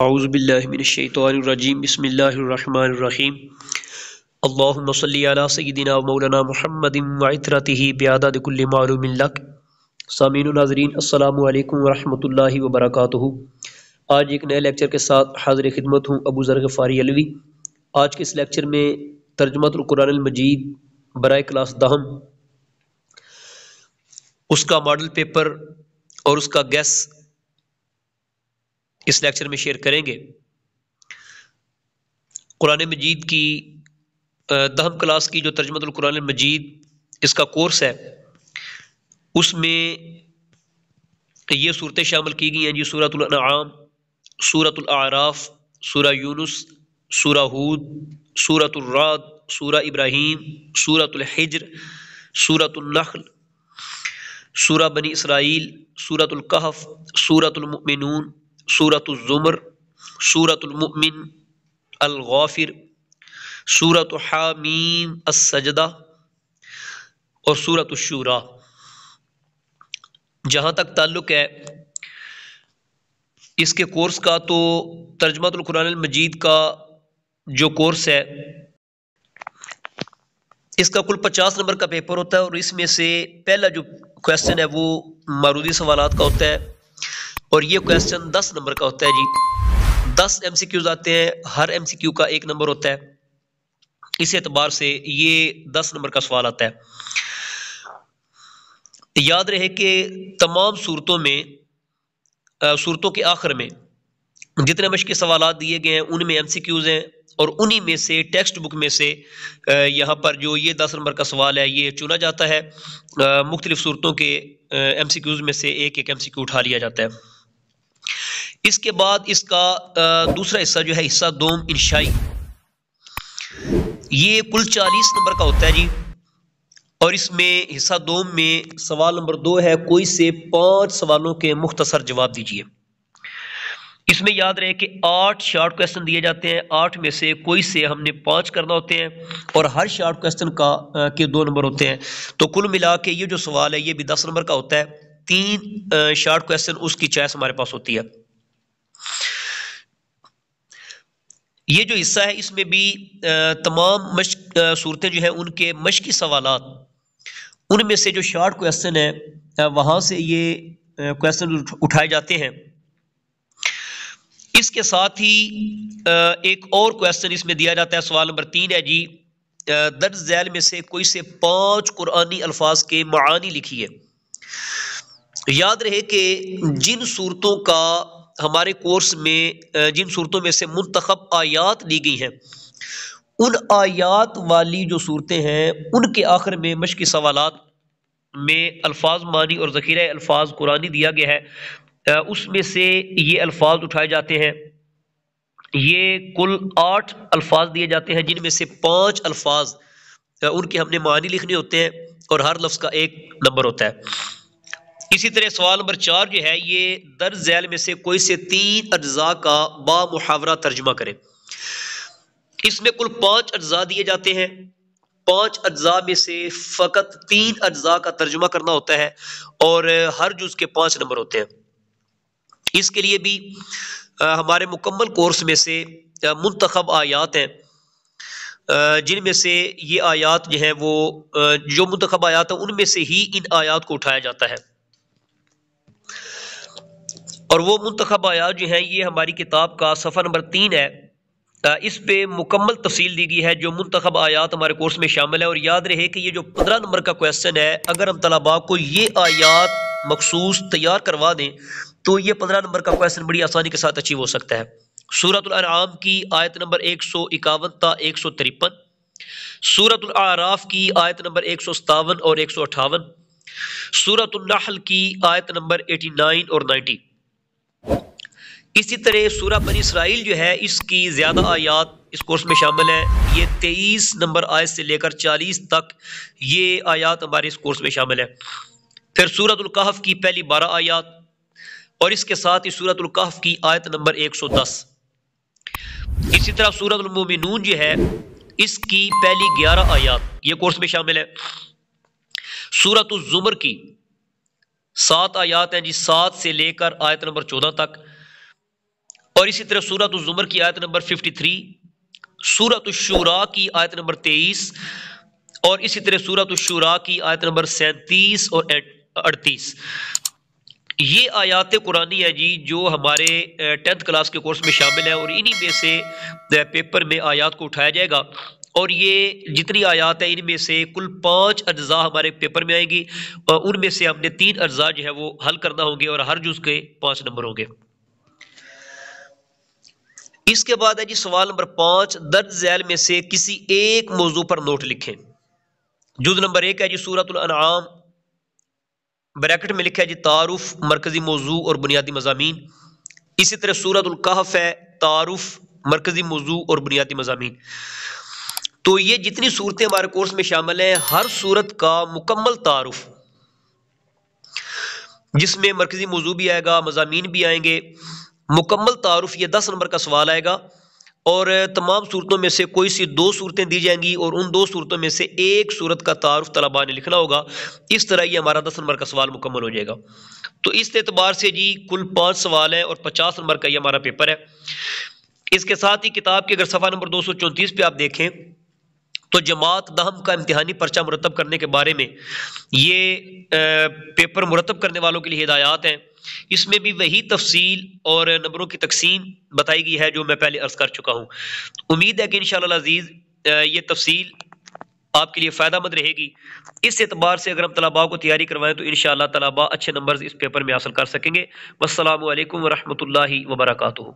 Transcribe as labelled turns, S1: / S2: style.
S1: औज़ु बिल्लाहि मिनश्शैतानिर रजीम बिस्मिल्लाहिर रहमानिर रहीम अल्लाहुम्मा सल्लि अला सय्यिदिना व मौलाना मुहम्मदिन व इत्रतिही बिअदद कुल्लि मालूमिन लक। सामीन व नाज़रीन अस्सलामु अलैकुम व रहमतुल्लाहि व बरकातुहू। आज एक नए लेक्चर के साथ हाज़िर खिदमत हूँ अबू ज़र ग़फ़ारी अलवी। आज के इस लेक्चर में तर्जुमतुल कुरानिल मजीद बराए क्लास दहम, उसका मॉडल पेपर और उसका गैस इस लेक्चर में शेयर करेंगे। कुरान मजीद की दहम क्लास की जो तर्जुमतुल कुरान मजीद इसका कोर्स है, उसमें ये सूरतें शामिल की गई हैं जी। सूरतुल अनआम, सूरतुल आराफ, सूरा यूनुस, सूरा हूद, सूरतुल राद, सूरा इब्राहीम, सूरतुल हिज्र, सूरतुल नहल, सूरा बनी इसराइल, सूरतुल कहफ, सूरतुल मुमिनून, सूरतुल ज़ुमर, सूरतुल मुमिन, अल गाफिर, सूरतुल हामीम अस-सजदा और सूरतुल शूरा। जहाँ तक ताल्लुक़ है इसके कोर्स का, तो तर्जुमतुल कुरानिल मजीद का जो कोर्स है इसका कुल 50 नंबर का पेपर होता है और इसमें से पहला जो क्वेश्चन है वो मारूदी सवालात का होता है और ये क्वेश्चन 10 नंबर का होता है जी। 10 MCQs आते हैं, हर MCQ का 1 नंबर होता है। इस एतबार से ये 10 नंबर का सवाल आता है। याद रहे कि तमाम सूरतों में, सूरतों के आखिर में जितने मश्क़ी सवालात दिए गए हैं उनमें MCQs हैं और उन्हीं में से टेक्स्ट बुक में से यहाँ पर जो ये 10 नंबर का सवाल है ये चुना जाता है। मुख्तलिफ सूरतों के MCQs में से एक एक MCQ उठा लिया जाता है। इसके बाद इसका दूसरा हिस्सा जो है, हिस्सा दोम इंशाई, ये कुल 40 नंबर का होता है जी। और इसमें हिस्सा दोम में सवाल नंबर 2 है, कोई से 5 सवालों के मुख्तसर जवाब दीजिए। इसमें याद रहे कि 8 शॉर्ट क्वेश्चन दिए जाते हैं, 8 में से कोई से हमने 5 करना होते हैं और हर शॉर्ट क्वेश्चन का के 2 नंबर होते हैं। तो कुल मिला के ये जो सवाल है ये भी 10 नंबर का होता है। 3 शॉर्ट क्वेश्चन उसकी चॉइस हमारे पास होती है। ये जो हिस्सा है इसमें भी तमाम सूरतें जो है उनके मश्क़ी सवालात, उनमें से जो शॉर्ट क्वेश्चन है वहाँ से ये क्वेश्चन उठाए जाते हैं। इसके साथ ही एक और क्वेश्चन इसमें दिया जाता है। सवाल नंबर 3 है जी, दर्ज झैल में से कोई से 5 कुरानी अल्फाज के मानी लिखिए। याद रहे कि जिन सूरतों का हमारे कोर्स में, जिन सूरतों में से मुंतखब आयात ली गई हैं, उन आयात वाली जो सूरतें हैं उनके आखिर में मश्क़ी सवालात में अल्फाज मानी और ज़ख़ीरा अल्फाज कुरानी दिया गया है, उसमें से ये अल्फाज उठाए जाते हैं। ये कुल 8 अल्फाज दिए जाते हैं जिनमें से 5 अल्फाज उनके हमने मानी लिखने होते हैं और हर लफ्ज़ का 1 नंबर होता है। इसी तरह सवाल नंबर 4 जो है, ये दर्ज झैल में से कोई से 3 अज्जा का बा मुहावरा तर्जुमा करें। इसमें कुल 5 अज्जा दिए जाते हैं। 5 अज्जा में से फ़कत 3 अज्जा का तर्जुमा करना होता है और हर जुज़ के 5 नंबर होते हैं। इसके लिए भी हमारे मुकम्मल कोर्स में से मुंतखब आयात हैं जिनमें से ये आयात जो हैं वो जो मुंतखब आयात हैं उनमें से ही इन आयात को उठाया जाता है। और वो मुंतखब आयात जो हैं ये हमारी किताब का सफ़ा नंबर 3 है। इस पे मुकम्मल तफसील दी गई है जो मुंतखब आयात हमारे कोर्स में शामिल है। और याद रहे कि ये जो 15 नंबर का क्वेश्चन है, अगर हम तलबा को ये आयात मखसूस तैयार करवा दें तो ये 15 नंबर का क्वेश्चन बड़ी आसानी के साथ अचीव हो सकता है। सूरतुल अनआम की आयत नंबर 151 ता 153, सूरतुल आराफ की आयत नंबर 157 और 158, सूरतुल नहल की आयत नंबर 89 और 90। इसी तरह सूरा बनी इसराइल जो है इसकी ज़्यादा आयात इस कोर्स में शामिल है। ये 23 नंबर आयत से लेकर 40 तक ये आयात हमारे इस कोर्स में शामिल है। फिर सूरतुल कहफ की पहली 12 आयात और इसके साथ ही सूरतुल कहफ की आयत नंबर 110। इसी तरह सूरतुल मुमिनून जो है इसकी पहली 11 आयात ये कोर्स में शामिल है। सूरतुल ज़ुमर की 7 आयात हैं जी, 7 से लेकर आयत नंबर 14 तक। और इसी तरह सूरत ज़ुमर की आयत नंबर 53, सूरत शुरा की आयत नंबर 23 और इसी तरह सूरत शुरा की आयत नंबर 37 और 38। ये आयात कुरानी है जी जो हमारे 10th क्लास के कोर्स में शामिल है और इन्हीं में से पेपर में आयात को उठाया जाएगा। और ये जितनी आयात है इनमें से कुल 5 अज्जा हमारे पेपर में आएंगी और उनमें से हमने 3 अज्जा जो है वो हल करना होंगे और हर जुज के 5 नंबर होंगे। इसके बाद है जी सवाल नंबर 5, दर्ज झैल में से किसी एक मौजू पर नोट लिखें। जुज नंबर 1 है जी सूरतुल अनआम, ब्रैकेट में लिखा है जी तारुफ, मरकजी मौजू और बुनियादी मज़ामीन। इसी तरह सूरतुल कहफ है, तारुफ, मरकजी मौजू और बुनियादी मज़ामीन। तो ये जितनी सूरतें हमारे कोर्स में शामिल हैं, हर सूरत का मुकम्मल तारुफ जिसमें मरकजी मौजू भी आएगा, मज़ामीन भी आएंगे, मुकम्मल तारुफ, ये 10 नंबर का सवाल आएगा। और तमाम सूरतों में से कोई सी 2 सूरतें दी जाएंगी और उन 2 सूरतों में से एक सूरत का तारुफ तलबा ने लिखना होगा। इस तरह ये हमारा 10 नंबर का सवाल मुकम्मल हो जाएगा। तो इस एतबार से जी कुल 5 सवाल हैं और 50 नंबर का ये हमारा पेपर है। इसके साथ ही किताब के अगर सफ़ा नंबर 234 पे आप देखें तो जमात दहम का इम्तिहानी पर्चा मुरतब करने के बारे में ये पेपर मुरतब करने वालों के लिए हिदायत हैं। इसमें भी वही तफसील और नंबरों की तकसीम बताई गई है जो मैं पहले अर्ज कर चुका हूँ। उम्मीद है कि इंशाअल्लाह अज़ीज़ ये तफसील आपके लिए फ़ायदामंद रहेगी। इस एतबार से अगर हम तलबा को तैयारी करवाएं तो इंशाअल्लाह तलबा अच्छे नंबर इस पेपर में हासिल कर सकेंगे। वस्सलामु अलैकुम वरहमतुल्लाहि वबरकातुहू।